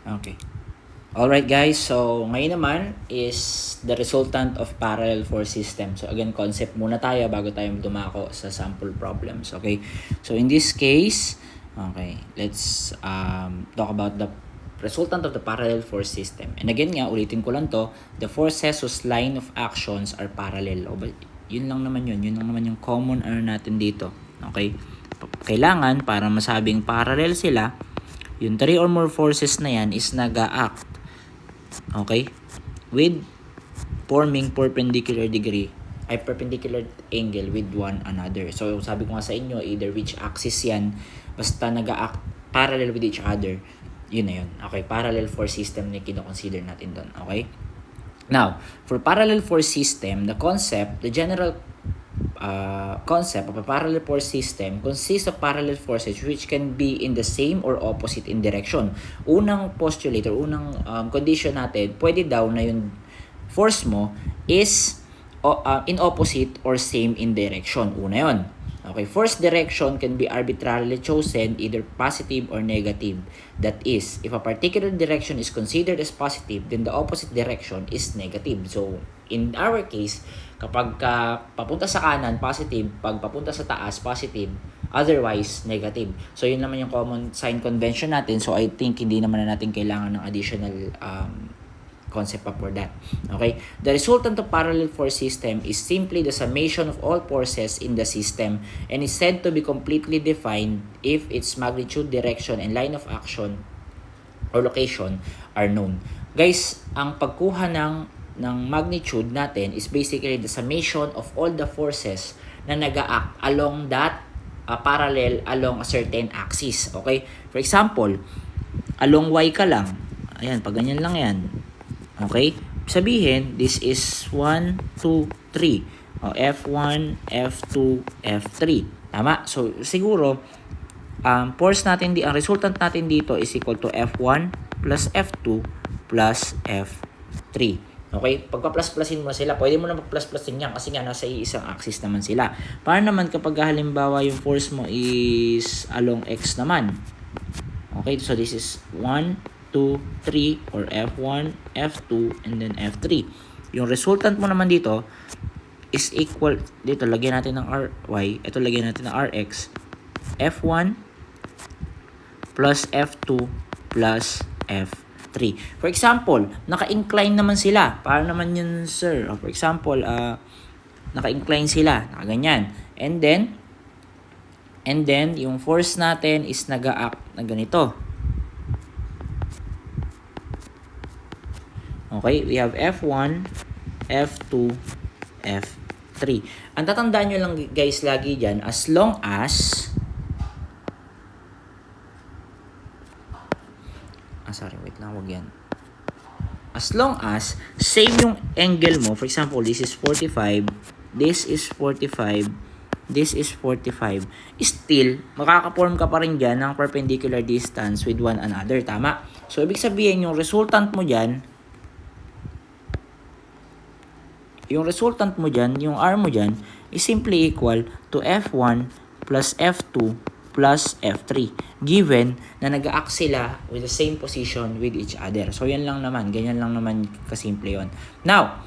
Okay. Alright guys, so ngayon naman is the resultant of parallel force system. So again, concept muna tayo bago tayo dumako sa sample problems. Okay, so in this case, okay, let's talk about the resultant of the parallel force system. And again nga, ulitin ko lang to, the forces whose line of actions are parallel. O, yun lang naman yung common natin dito. Okay, kailangan para masabing parallel sila, yung 3 or more forces na yan is nag-act, okay, with forming perpendicular angle with one another. So sabi ko nga sa inyo, either which axis yan, basta nag-act parallel with each other, yun na yun. Okay, parallel force system na kino-consider natin doon. Okay, now for parallel force system, the general concept of a parallel force system consists of parallel forces which can be in the same or opposite in direction. Unang postulate or unang condition natin, pwede daw na yung force mo is in opposite or same in direction. Una yun. Okay, force direction can be arbitrarily chosen, either positive or negative. That is, if a particular direction is considered as positive, then the opposite direction is negative. So, in our case, kapag papunta sa kanan, positive. Pag papunta sa taas, positive. Otherwise, negative. So, yun naman yung common sign convention natin. So, I think hindi naman na natin kailangan ng additional concept pa for that. Okay? The resultant of parallel force system is simply the summation of all forces in the system and is said to be completely defined if its magnitude, direction, and line of action or location are known. Guys, ang pagkuha ng magnitude natin is basically the summation of all the forces na nag-act along that parallel along a certain axis. Okay? For example, along Y ka lang. Ayan, pag ganyan lang yan. Okay? Sabihin, this is 1, 2, 3. O, F1, F2, F3. Tama? So, siguro, force natin, ang resultant natin dito is equal to F1 plus F2 plus F3. Okay? Pagpa-plus-plusin mo sila, pwede mo na mag-plus-plusin yan kasi nga nasa isang axis naman sila. Paano naman kapag halimbawa yung force mo is along X naman? Okay? So, this is 1, 2, 3 or F1, F2, and then F3. Yung resultant mo naman dito is equal, dito lagyan natin ng RY, ito lagyan natin ng RX, F1 plus F2 plus F3. For example, naka-incline naman sila. Para naman yun, sir? For example, naka-incline sila, nakaganyan. And then, yung force natin is nag-act na ganito. Okay, we have F1, F2, F3. Ang tatandaan nyo lang guys lagi dyan, as long as wait lang, wag yan. As long as same yung angle mo, for example, this is 45, this is 45, this is 45, still, makaka-form ka pa rin dyan ng perpendicular distance with one another. Tama? So, ibig sabihin, yung resultant mo dyan, yung R mo dyan, is simply equal to F1 plus F2 plus F3. Given na nag-act sila with the same position with each other. So, yan lang naman. Ganyan lang naman kasimple yun. Now,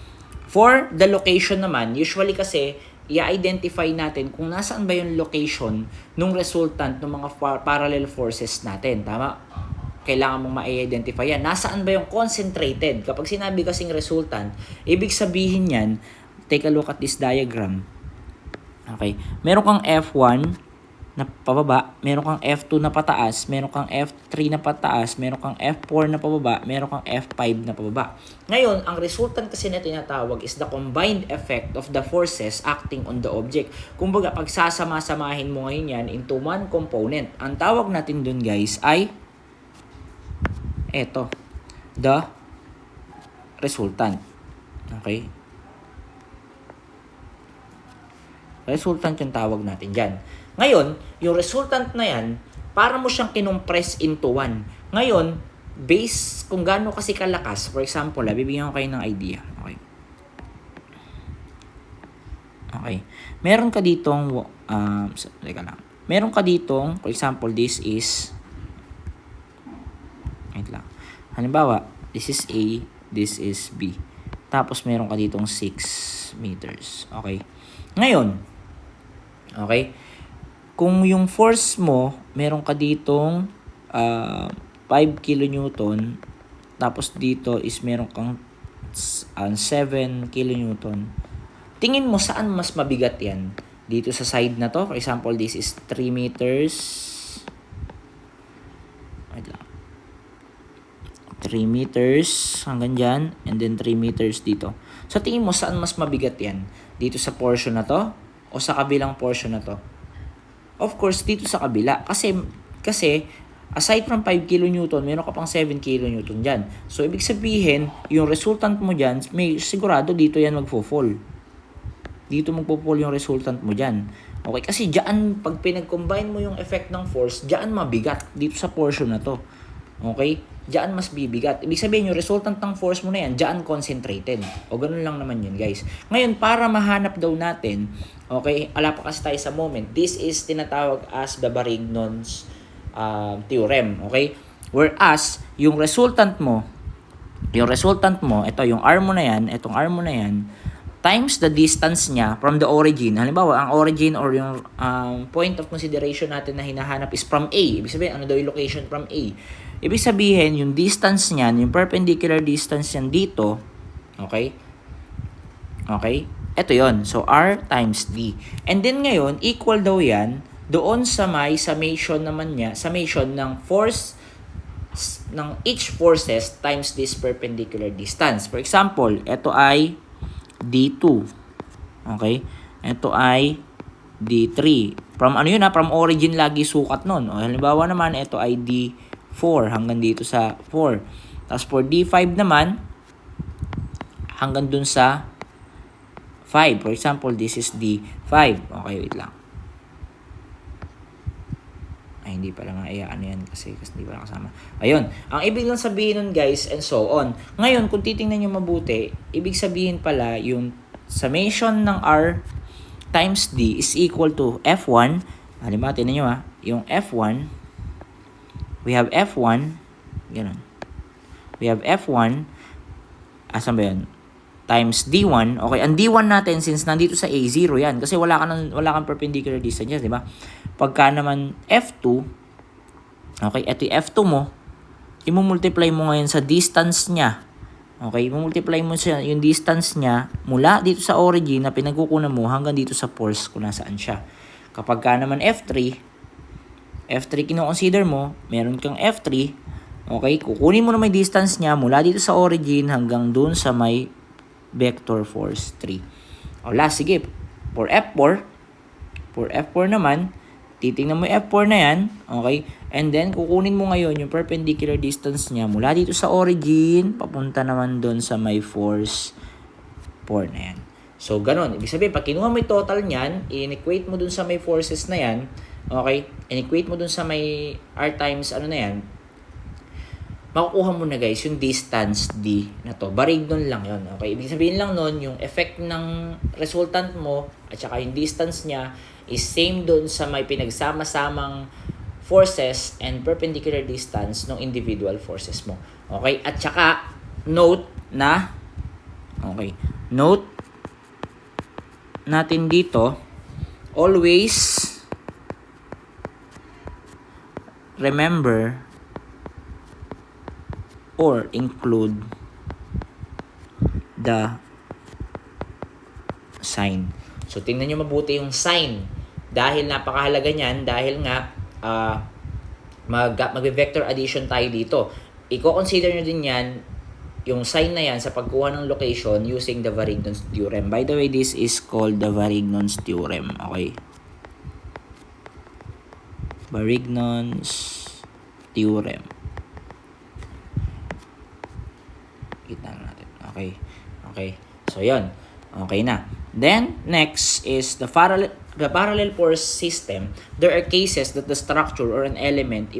for the location naman, usually kasi, i-identify natin kung nasaan ba yung location nung resultant ng mga parallel forces natin. Tama? Kailangan mong ma-identify yan. Nasaan ba yung concentrated? Kapag sinabi kasing resultant, ibig sabihin yan, take a look at this diagram. Okay. Meron kang F1 na pababa, meron kang F2 na pataas, meron kang F3 na pataas, meron kang F4 na pababa, meron kang F5 na pababa. Ngayon, ang resultant kasi na tinatawag is the combined effect of the forces acting on the object. Kumbaga, pag sasama-samahin mo ngayon yan into one component, ang tawag natin dun guys ay eto, the resultant. Okay? Resultant yung tawag natin dyan. Ngayon, yung resultant na yan, para mo siyang kinompress into one. Ngayon, base kung gaano kasi kalakas, for example, bibigyan ko kayo ng idea. Okay. Okay. Meron ka ditong, teka lang. Meron ka ditong, for example, this is Wait lang. Halimbawa, this is A, this is B. Tapos meron ka ditong 6 meters. Okay? Ngayon, okay? Kung yung force mo, meron ka ditong 5 kilonewton, tapos dito is meron kang 7 kilonewton. Tingin mo saan mas mabigat yan? Dito sa side na to, for example, this is 3 meters. Wait lang. 3 meters hanggang dyan, and then 3 meters dito. So, tingin mo saan mas mabigat yan? Dito sa portion na to o sa kabilang portion na to? Of course, dito sa kabila. Kasi aside from 5 kilonewton, meron ka pang 7 kilonewton dyan. So, ibig sabihin, yung resultant mo dyan, may sigurado dito yan magfo-fall. Dito magpo-fall yung resultant mo dyan. Okay, kasi dyan, pag pinag-combine mo yung effect ng force, dyan mabigat. Dito sa portion na to. Okay? Diyan mas bibigat. Ibig sabihin, yung resultant ng force mo na yan, diyan concentrated. O ganun lang naman yun, guys. Ngayon, para mahanap daw natin, okay, ala pa kasi tayo sa moment, this is tinatawag as the Varignon's theorem. Okay? Whereas, yung resultant mo, ito, yung R mo na yan, itong R mo na yan, times the distance niya from the origin. Halimbawa, ang origin or yung point of consideration natin na hinahanap is from A. Ibig sabihin, ano daw yung location from A? Ibig sabihin, yung distance niyan, yung perpendicular distance niyan dito, okay? Okay? Ito yon. So, R times D. And then ngayon, equal daw yan doon sa may summation naman niya, summation ng force ng each forces times this perpendicular distance. For example, ito ay D2. Okay? Ito ay D3. From ano yun From origin lagi sukat nun. O, halimbawa naman, ito ay D4 hanggang dito sa 4. Tapos for D5 naman, hanggang dun sa 5. For example, this is D5. Okay, wait lang. Ay, hindi pala nga ano yan kasi hindi pala kasama. Ayun. Ang ibig lang sabihin nun, guys, and so on. Ngayon, kung titingnan nyo mabuti, ibig sabihin pala yung summation ng R times D is equal to F1. Halimbawa, tingnan nyo yung F1, we have F1, ganun. We have F1, asan ba yun? Times D1. Okay, ang D1 natin, since nandito sa A, 0 yan. Kasi wala kang perpendicular distance, di ba? Pagka naman F2, okay, ito yung F2 mo, i-multiply mo ngayon sa distance niya. Okay, i-multiply mo siya yung distance niya mula dito sa origin na pinagkukunan mo hanggang dito sa force kung nasaan siya. Kapag ka naman F3 kino-consider mo, meron kang F3, okay, kukunin mo na may distance niya mula dito sa origin hanggang dun sa may vector force 3. O last, sige, for F4 naman, titingnan mo yung F4 na yan, okay, and then kukunin mo ngayon yung perpendicular distance niya mula dito sa origin, papunta naman dun sa may force 4 na yan. So, ganun. Ibig sabihin, pag kinuha mo yung total niyan, i-equate mo dun sa may forces na yan, okay, i-equate mo dun sa may R times ano na yan, makukuha mo na guys yung distance D na to. Varignon lang yon. Okay? Ibig sabihin lang nun, yung effect ng resultant mo at saka yung distance niya is same doon sa may pinagsama-samang forces and perpendicular distance ng individual forces mo. Okay? At saka, note natin dito, always remember or include the sign. So, tingnan nyo mabuti yung sign. Dahil napakahalaga niyan, dahil nga mag-vector addition tayo dito. I-consider nyo din yan, yung sign na yan sa pagkuha ng location using the Varignon's theorem. By the way, this is called the Varignon's theorem. Okay? Varignon's theorem. Kita natin. Okay. So, yun. Okay na. Then, next is the parallel force system. There are cases that the structure or an element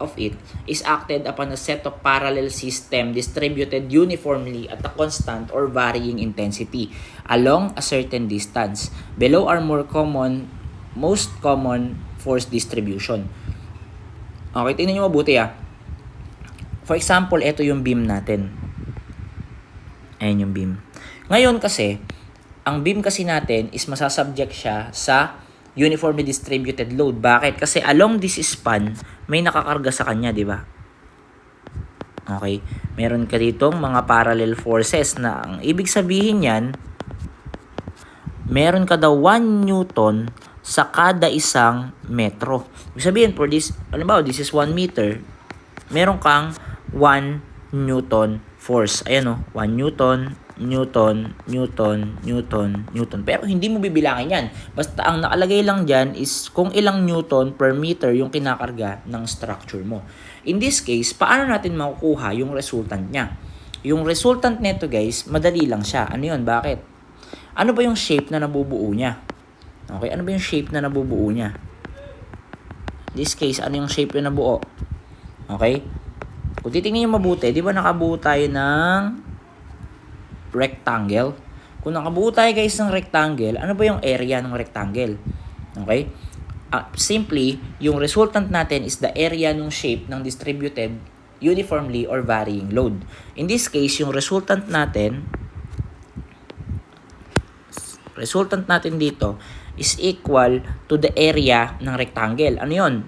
of it is acted upon a set of parallel system distributed uniformly at a constant or varying intensity along a certain distance. Below are most common force distribution. Okay, tingnan nyo mabuti For example, ito yung beam natin. Ayan yung beam. Ngayon kasi, ang beam kasi natin is masasubject siya sa uniformly distributed load. Bakit? Kasi along this span, may nakakarga sa kanya, di ba? Okay? Meron ka ditong mga parallel forces na ang ibig sabihin yan, meron ka daw 1 Newton sa kada isang metro. Ibig sabihin, for this, halimbawa, this is 1 meter, meron kang 1 Newton force. Ayan o, 1 Newton, Newton, Newton, Newton, Newton. Pero hindi mo bibilangin yan. Basta ang nakalagay lang dyan is kung ilang Newton per meter yung kinakarga ng structure mo. In this case, paano natin makukuha yung resultant niya? Yung resultant nito guys, madali lang siya. Ano yun? Bakit? Ano ba yung shape na nabubuo niya? Okay, ano ba yung shape na nabubuo niya? In this case, ano yung shape yung nabuo? Okay? Kung titingnan nyo mabuti, di ba nakabuo tayo ng rectangle? Kung nakabuo tayo guys ng rectangle, ano ba yung area ng rectangle? Okay? Simply, yung resultant natin is the area ng shape ng distributed uniformly or varying load. In this case, yung resultant natin dito is equal to the area ng rectangle. Ano yun?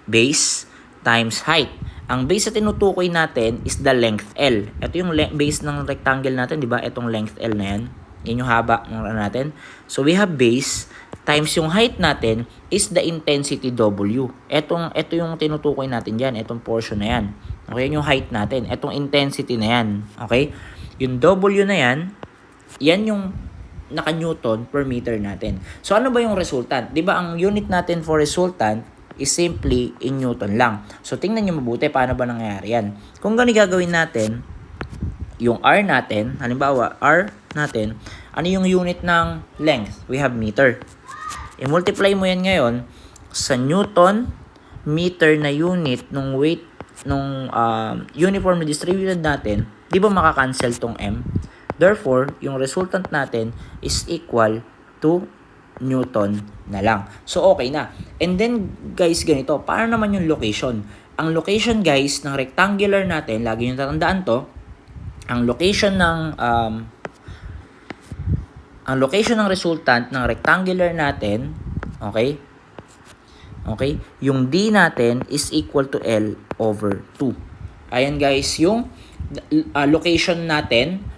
Base times height. Ang base na tinutukoy natin is the length L. Ito yung base ng rectangle natin, di ba? Itong length L na yan. Yan yung haba ng natin. So, we have base times yung height natin is the intensity W. Ito yung tinutukoy natin dyan. Itong portion na yan. Okay, yung height natin. Itong intensity na yan. Okay? Yung W na yan, yan yung naka-Newton per meter natin. So, ano ba yung resultant? Di ba, ang unit natin for resultant is simply in Newton lang. So, tingnan nyo mabuti paano ba nangyayari yan. Kung gano'n gagawin natin, yung R natin, halimbawa, R natin, ano yung unit ng length? We have meter. I-multiply mo yan ngayon sa Newton meter na unit nung weight nung uniformly distributed natin, di ba makakancel tong M? Therefore, yung resultant natin is equal to Newton na lang. So, okay na. And then, guys, ganito. Paano naman yung location? Ang location, guys, ng rectangular natin, lagi nyo tatandaan to, ang location ng resultant ng rectangular natin, okay? Okay? Yung D natin is equal to L over 2. Ayan, guys, yung location natin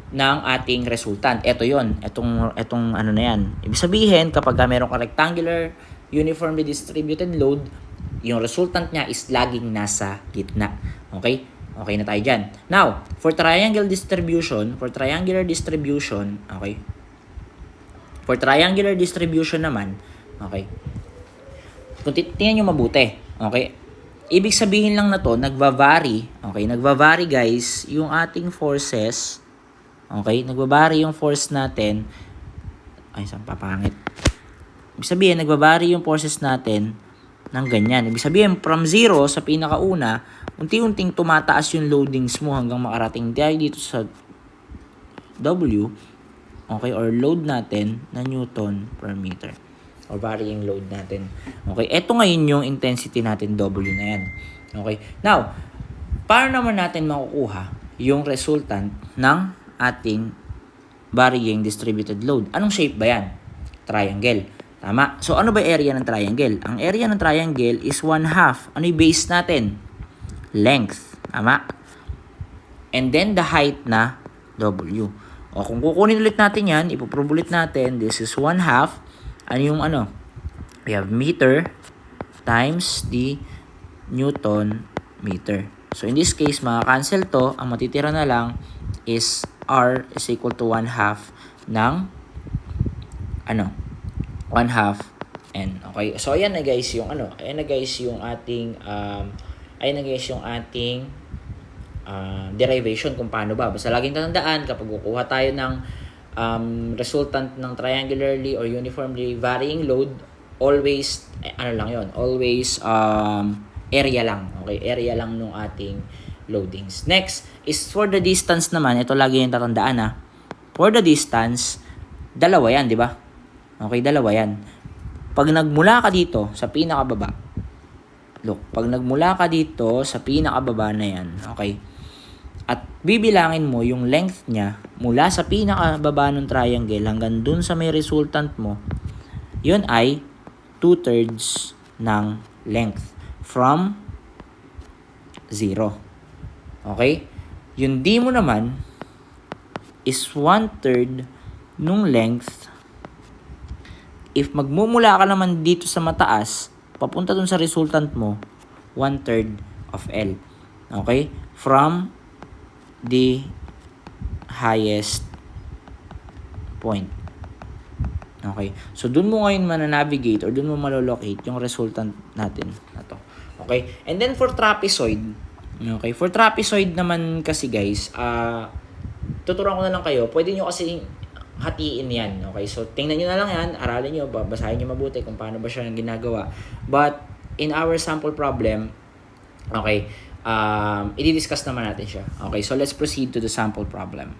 ng ating resultant. Ito yon, etong ano na yan. Ibig sabihin, kapag meron ka rectangular uniformly distributed load, yung resultant niya is laging nasa gitna. Okay? Okay na tayo dyan. Now, for triangular distribution, okay? For triangular distribution naman, okay? Kung titingnan nyo mabuti, okay? Ibig sabihin lang na to, nagva-vary, okay? Nagva-vary, guys, yung ating forces. Okay? Nagbabari yung force natin. Ay, saan papangit? Ibig sabihin, nagbabari yung forces natin ng ganyan. Ibig sabihin, from 0 sa pinakauna, unti-unting tumataas yung loadings mo hanggang makarating tayo dito sa W, okay, or load natin na Newton per meter. Or varying load natin. Okay? Ito ngayon yung intensity natin, W na yan. Okay? Now, paano naman natin makukuha yung resultant ng ating varying distributed load? Anong shape ba yan? Triangle. Tama. So, ano ba area ng triangle? Ang area ng triangle is 1/2. Ano yung base natin? Length. Tama. And then, the height na W. O, kung kukunin ulit natin yan, ipoprove ulit natin, this is 1/2. Ano yung ano? We have meter times the Newton meter. So, in this case, makakancel to. Ang matitira na lang is R is equal to 1/2 ng 1/2 N. Okay? So, ayan na guys yung ating derivation kung paano ba. Basta laging tatandaan kapag kukuha tayo ng resultant ng triangularly or uniformly varying load, always always area lang. Okay? Area lang nung ating loadings. Next is for the distance naman. Ito lagi yung tatandaan For the distance, dalawa yan, di ba? Okay, dalawa yan. Pag nagmula ka dito sa pinakababa, Look, pag nagmula ka dito sa pinakababa na yan, okay, at bibilangin mo yung length niya mula sa pinakababa ng triangle hanggang dun sa may resultant mo, yun ay 2/3 ng length from 0. Okay? Yung D mo naman is 1/3 nung length. If magmumula ka naman dito sa mataas, papunta dun sa resultant mo, 1/3 of L. Okay? From the highest point. Okay? So, dun mo ngayon mananavigate or dun mo malolocate yung resultant natin na to. Okay? And then, for trapezoid, okay, for trapezoid naman kasi guys, tuturuan ko na lang kayo, pwede nyo kasi hatiin yan. Okay? So, tingnan nyo na lang yan, aralin nyo, basahin nyo mabuti kung paano ba siya ginagawa. But, in our sample problem, okay, i-discuss naman natin siya. Okay, so let's proceed to the sample problem.